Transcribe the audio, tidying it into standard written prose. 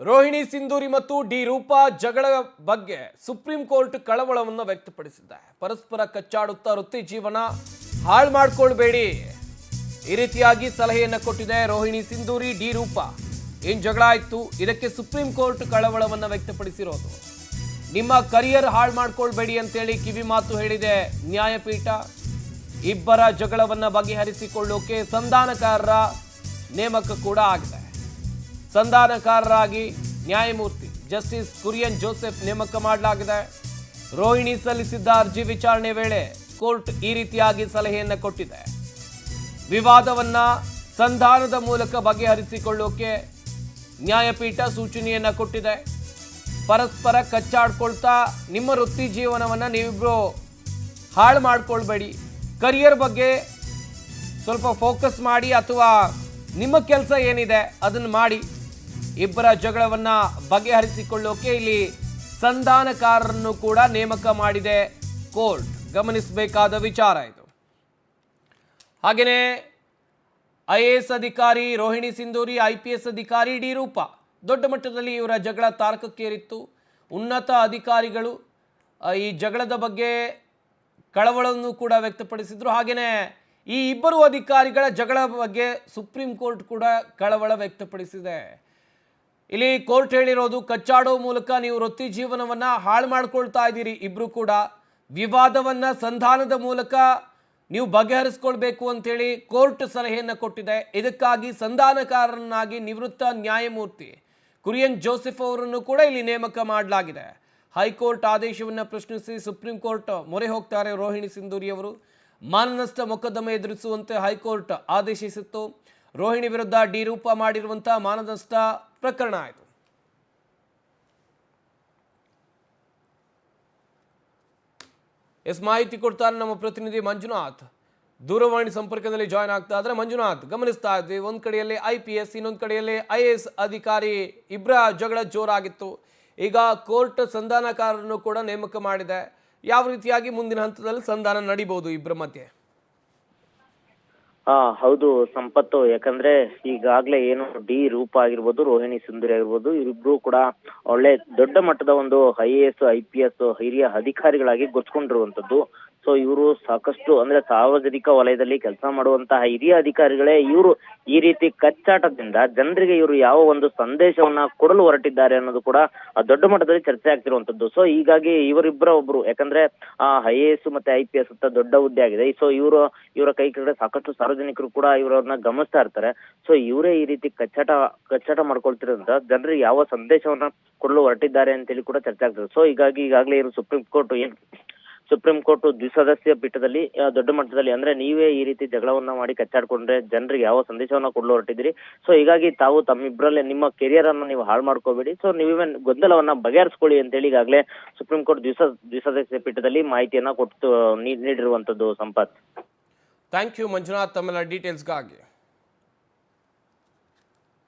ರೋಹಿಣಿ ಸಿಂಧೂರಿ ಮತ್ತು ಡಿ ರೂಪಾ ಜಗಳ ಬಗ್ಗೆ ಸುಪ್ರೀಂ ಕೋರ್ಟ್ ಕಳವಳವನ್ನು ವ್ಯಕ್ತಪಡಿಸಿದೆ. ಪರಸ್ಪರ ಕಚ್ಚಾಡುತ್ತಾ ವೃತ್ತಿ ಜೀವನ ಹಾಳು ಮಾಡಿಕೊಳ್ಳಬೇಡಿ, ಈ ರೀತಿಯಾಗಿ ಸಲಹೆಯನ್ನು ಕೊಟ್ಟಿದೆ ರೋಹಿಣಿ ಸಿಂಧೂರಿ ಡಿ ರೂಪಾ. ಏನ್ ಜಗಳ ಆಯ್ತು, ಇದಕ್ಕೆ ಸುಪ್ರೀಂ ಕೋರ್ಟ್ ಕಳವಳವನ್ನು ವ್ಯಕ್ತಪಡಿಸಿರೋದು. ನಿಮ್ಮ ಕರಿಯರ್ ಹಾಳು ಮಾಡ್ಕೊಳ್ಬೇಡಿ ಅಂತೇಳಿ ಕಿವಿ ಮಾತು ಹೇಳಿದೆ ನ್ಯಾಯಪೀಠ. ಇಬ್ಬರ ಜಗಳವನ್ನ ಬಗೆಹರಿಸಿಕೊಳ್ಳೋಕೆ ಸಂಧಾನಕಾರರ ನೇಮಕ ಕೂಡ ಆಗಿದೆ. ಸಂಧಾನಕಾರರಾಗಿ ನ್ಯಾಯಮೂರ್ತಿ ಜಸ್ಟಿಸ್ ಕುರಿಯನ್ ಜೋಸೆಫ್ ನೇಮಕ ಮಾಡಲಾಗಿದೆ. ರೋಹಿಣಿ ಸಲ್ಲಿಸಿದ್ದ ಅರ್ಜಿ ವಿಚಾರಣೆ ವೇಳೆ ಕೋರ್ಟ್ ಈ ರೀತಿಯಾಗಿ ಸಲಹೆಯನ್ನು ಕೊಟ್ಟಿದೆ. ವಿವಾದವನ್ನ ಸಂಧಾನದ ಮೂಲಕ ಬಗೆಹರಿಸಿಕೊಳ್ಳೋಕೆ ನ್ಯಾಯಪೀಠ ಸೂಚನೆಯನ್ನ ಕೊಟ್ಟಿದೆ. ಪರಸ್ಪರ ಕಚ್ಚಾಡ್ಕೊಳ್ತಾ ನಿಮ್ಮ ವೃತ್ತಿ ಜೀವನವನ್ನ ನೀವಿಬ್ರು ಹಾಳು ಮಾಡ್ಕೊಳ್ಬೇಡಿ, ಕರಿಯರ್ ಬಗ್ಗೆ ಸ್ವಲ್ಪ ಫೋಕಸ್ ಮಾಡಿ ಅಥವಾ ನಿಮ್ಮ ಕೆಲಸ ಏನಿದೆ ಅದನ್ನು ಮಾಡಿ. ಇಬ್ಬರ ಜಗಳವನ್ನ ಬಗೆಹರಿಸಿಕೊಳ್ಳೋಕೆ ಇಲ್ಲಿ ಸಂಧಾನಕಾರರನ್ನು ಕೂಡ ನೇಮಕ ಮಾಡಿದೆ ಕೋರ್ಟ್. ಗಮನಿಸಬೇಕಾದ ವಿಚಾರ ಇದು. ಹಾಗೆಯೇ IAS ಅಧಿಕಾರಿ ರೋಹಿಣಿ ಸಿಂಧೂರಿ, IPS ಅಧಿಕಾರಿ ಡಿ ರೂಪಾ, ದೊಡ್ಡ ಮಟ್ಟದಲ್ಲಿ ಇವರ ಜಗಳ ತಾರಕಕ್ಕೇರಿತ್ತು. ಉನ್ನತ ಅಧಿಕಾರಿಗಳು ಈ ಜಗಳದ ಬಗ್ಗೆ ಕಳವಳವನ್ನು ಕೂಡ ವ್ಯಕ್ತಪಡಿಸಿದ್ರು. ಹಾಗೆಯೇ ಈ ಇಬ್ಬರು ಅಧಿಕಾರಿಗಳ ಜಗಳ ಬಗ್ಗೆ ಸುಪ್ರೀಂ ಕೋರ್ಟ್ ಕೂಡ ಕಳವಳ ವ್ಯಕ್ತಪಡಿಸಿದೆ. ಇಲ್ಲಿ ಕೋರ್ಟ್ ಹೇಳಿರೋದು, ಕಚ್ಚಾಡೋ ಮೂಲಕ ನೀವು ವೃತ್ತಿ ಜೀವನವನ್ನ ಹಾಳು ಮಾಡ್ಕೊಳ್ತಾ ಇದ್ದೀರಿ. ಇಬ್ರು ಕೂಡ ವಿವಾದವನ್ನ ಸಂಧಾನದ ಮೂಲಕ ನೀವು ಬಗೆಹರಿಸ್ಕೊಳ್ಬೇಕು ಅಂತೇಳಿ ಕೋರ್ಟ್ ಸಲಹೆಯನ್ನು ಕೊಟ್ಟಿದೆ. ಇದಕ್ಕಾಗಿ ಸಂಧಾನಕಾರರನ್ನಾಗಿ ನಿವೃತ್ತ ನ್ಯಾಯಮೂರ್ತಿ ಕುರಿಯನ್ ಜೋಸೆಫ್ ಅವರನ್ನು ಕೂಡ ಇಲ್ಲಿ ನೇಮಕ ಮಾಡಲಾಗಿದೆ. ಹೈಕೋರ್ಟ್ ಆದೇಶವನ್ನು ಪ್ರಶ್ನಿಸಿ ಸುಪ್ರೀಂ ಕೋರ್ಟ್ ಮೊರೆ ಹೋಗ್ತಾರೆ ರೋಹಿಣಿ ಸಿಂಧೂರಿ ಅವರು. ಮಾನನಷ್ಟ ಮೊಕದ್ದಮೆ ಎದುರಿಸುವಂತೆ ಹೈಕೋರ್ಟ್ ಆದೇಶಿಸಿತ್ತು. ರೋಹಿಣಿ ವಿರುದ್ಧ ಡಿ ರೂಪಾ ಮಾಡಿರುವಂತಹ ಮಾನನಷ್ಟ ಪ್ರಕರಣ ಆಯಿತು. ಮಾಹಿತಿ ಕೊಡ್ತಾರೆ ನಮ್ಮ ಪ್ರತಿನಿಧಿ ಮಂಜುನಾಥ್. ದೂರವಾಣಿ ಸಂಪರ್ಕದಲ್ಲಿ ಜಾಯ್ನ್ ಆಗ್ತಾ ಇದ್ರೆ. ಮಂಜುನಾಥ್, ಗಮನಿಸ್ತಾ ಇದ್ವಿ, ಒಂದ್ ಕಡೆಯಲ್ಲಿ IPS, ಇನ್ನೊಂದು ಕಡೆಯಲ್ಲಿ IAS ಅಧಿಕಾರಿ ಇಬ್ಬರ ಜಗಳ ಜೋರಾಗಿತ್ತು. ಈಗ ಕೋರ್ಟ್ ಸಂಧಾನಕಾರರನ್ನು ಕೂಡ ನೇಮಕ ಮಾಡಿದೆ. ಯಾವ ರೀತಿಯಾಗಿ ಮುಂದಿನ ಹಂತದಲ್ಲಿ ಸಂಧಾನ ನಡೀಬಹುದು ಇಬ್ಬರ ಮಧ್ಯೆ? ಹೌದು ಸಂಪತ್ತು, ಯಾಕಂದ್ರೆ ಈಗಾಗ್ಲೇ ಏನು ಡಿ ರೂಪಾ ಆಗಿರ್ಬೋದು, ರೋಹಿಣಿ ಸಿಂಧೂರಿ ಆಗಿರ್ಬೋದು, ಇವರಿಬ್ರು ಕೂಡ ಒಳ್ಳೆ ದೊಡ್ಡ ಮಟ್ಟದ ಒಂದು IAS IPS ಹಿರಿಯ ಅಧಿಕಾರಿಗಳಾಗಿ ಗೊತ್ಕೊಂಡಿರುವಂತದ್ದು. ಸೊ ಇವರು ಸಾಕಷ್ಟು ಅಂದ್ರೆ ಸಾರ್ವಜನಿಕ ವಲಯದಲ್ಲಿ ಕೆಲಸ ಮಾಡುವಂತಹ ಹಿರಿಯ ಅಧಿಕಾರಿಗಳೇ ಇವರು ಈ ರೀತಿ ಕಚ್ಚಾಟದಿಂದ ಜನರಿಗೆ ಇವರು ಯಾವ ಒಂದು ಸಂದೇಶವನ್ನ ಕೊಡಲು ಹೊರಟಿದ್ದಾರೆ ಅನ್ನೋದು ಕೂಡ ದೊಡ್ಡ ಮಟ್ಟದಲ್ಲಿ ಚರ್ಚೆ ಆಗ್ತಿರುವಂತದ್ದು. ಸೊ ಹೀಗಾಗಿ ಒಬ್ರು ಯಾಕಂದ್ರೆ IAS ಮತ್ತೆ IPS ಅಂತ ದೊಡ್ಡ ಹುದ್ದೆ ಆಗಿದೆ. ಸೊ ಇವರ ಕೈ ಕೆಳಗಡೆ ಸಾಕಷ್ಟು ಸಾರ್ವಜನಿಕರು ಕೂಡ ಇವರನ್ನ ಗಮನಿಸ್ತಾ ಇರ್ತಾರೆ. ಸೊ ಇವರೇ ಈ ರೀತಿ ಕಚ್ಚಾಟ ಮಾಡ್ಕೊಳ್ತಿರೋದ್ರಿಂದ ಜನರಿಗೆ ಯಾವ ಸಂದೇಶವನ್ನ ಕೊಡಲು ಹೊರಟಿದ್ದಾರೆ ಅಂತೇಳಿ ಕೂಡ ಚರ್ಚೆ ಆಗ್ತದೆ. ಸೊ ಈಗಾಗಲೇ ಇವರು ಸುಪ್ರೀಂ ಕೋರ್ಟ್ ದ್ವಿಸದಸ್ಯ ಪೀಠದಲ್ಲಿ ದೊಡ್ಡ ಮಟ್ಟದಲ್ಲಿ ಅಂದ್ರೆ ನೀವೇ ಈ ರೀತಿ ಜಗಳವನ್ನ ಮಾಡಿ ಕಚ್ಚಾಡ್ಕೊಂಡ್ರೆ ಜನರಿಗೆ ಯಾವ ಸಂದೇಶವನ್ನ ಕೊಡಲು ಹೊರಟಿದ್ದೀರಿ, ಸೊ ಹೀಗಾಗಿ ತಾವು ತಮ್ಮಿಬ್ಬರಲ್ಲೇ ನಿಮ್ಮ ಕೆರಿಯರ್ ಅನ್ನ ನೀವು ಹಾಳು ಮಾಡ್ಕೋಬೇಡಿ, ಸೊ ನೀವೇ ಗೊಂದಲವನ್ನ ಬಗೆಹರಿಸ್ಕೊಳ್ಳಿ ಅಂತೇಳಿ ಈಗಾಗಲೇ ಸುಪ್ರೀಂ ಕೋರ್ಟ್ ದ್ವಿಸದಸ್ಯ ಪೀಠದಲ್ಲಿ ಮಾಹಿತಿಯನ್ನ ನೀಡಿರುವಂತದ್ದು. ಸಂಪತ್, ಥ್ಯಾಂಕ್ ಯು ಮಂಜುನಾಥ್ ತಮ್ಮೆಲ್ಲ ಡೀಟೇಲ್ಸ್ಗಾಗಿ.